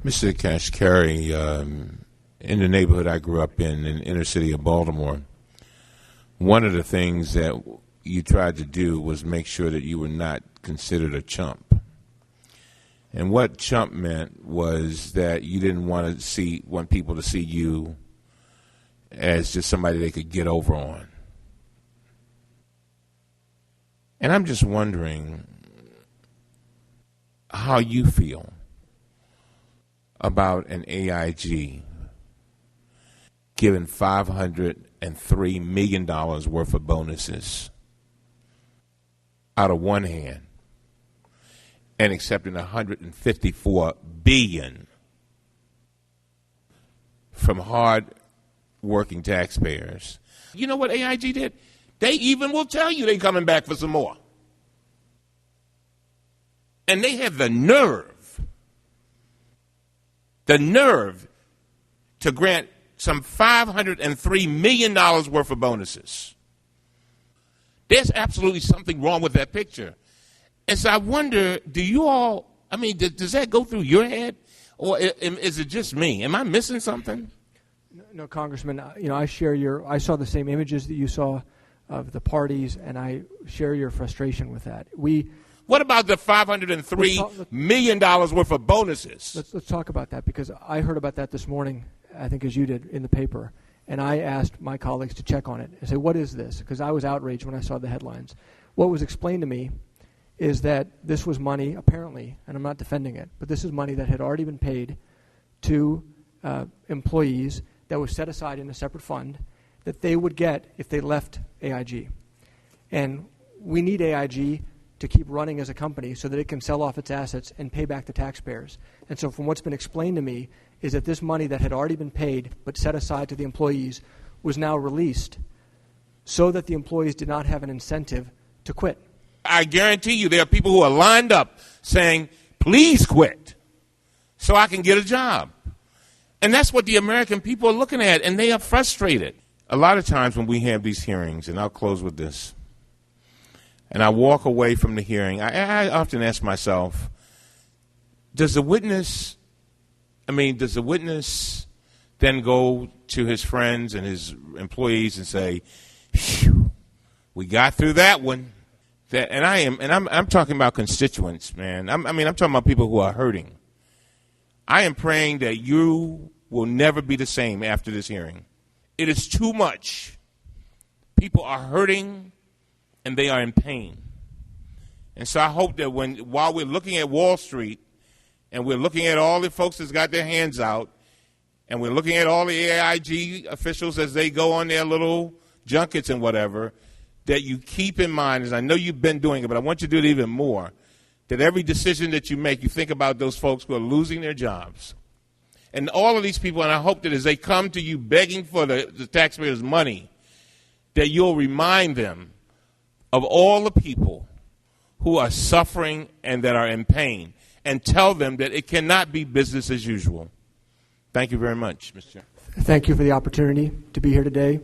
Mr. Kashkari, in the neighborhood I grew up in the inner city of Baltimore, one of the things that you tried to do was make sure that you were not considered a chump. And what chump meant was that you didn't want people to see you as just somebody they could get over on. And I'm just wondering how you feel about an AIG giving $503 million worth of bonuses out of one hand and accepting $154 billion from hard-working taxpayers. You know what AIG did? They even will tell you they're coming back for some more. And they have the nerve to grant some $503 million worth of bonuses. There's absolutely something wrong with that picture. And so I wonder, does that go through your head? Or is it just me? Am I missing something? No, Congressman, I I saw the same images that you saw of the parties, and I share your frustration with that. What about the $503 million worth of bonuses? Let's talk about that, because I heard about that this morning, I think as you did, in the paper. And I asked my colleagues to check on it and say, what is this? Because I was outraged when I saw the headlines. What was explained to me is that this was money, apparently, and I'm not defending it, but this is money that had already been paid to employees that was set aside in a separate fund that they would get if they left AIG. And we need AIG to keep running as a company so that it can sell off its assets and pay back the taxpayers. And so from what's been explained to me is that this money that had already been paid but set aside to the employees was now released so that the employees did not have an incentive to quit. I guarantee you there are people who are lined up saying, please quit so I can get a job. And that's what the American people are looking at, and they are frustrated. A lot of times when we have these hearings, and I'll close with this, and I walk away from the hearing, I often ask myself, does the witness then go to his friends and his employees and say, phew, we got through that one? I'm talking about constituents, man. I'm talking about people who are hurting. I am praying that you will never be the same after this hearing. It is too much. People are hurting and they are in pain. And so I hope that while we're looking at Wall Street and we're looking at all the folks that's got their hands out and we're looking at all the AIG officials as they go on their little junkets and whatever, that you keep in mind, as I know you've been doing it, but I want you to do it even more, that every decision that you make, you think about those folks who are losing their jobs. And all of these people, and I hope that as they come to you begging for the taxpayers' money, that you'll remind them of all the people who are suffering and that are in pain, and tell them that it cannot be business as usual. Thank you very much, Mr. Chairman. Thank you for the opportunity to be here today.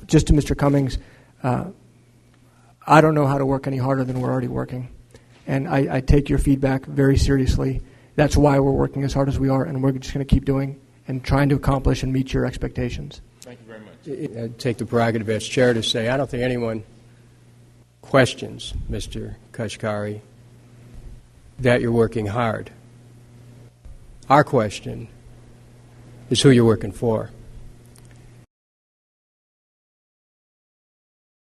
Just to Mr. Cummings, I don't know how to work any harder than we're already working. And I take your feedback very seriously. That's why we're working as hard as we are, and we're just going to keep doing and trying to accomplish and meet your expectations. Thank you very much. I'd take the prerogative as chair to say I don't think anyone questions, Mr. Kashkari, that you're working hard. Our question is who you're working for.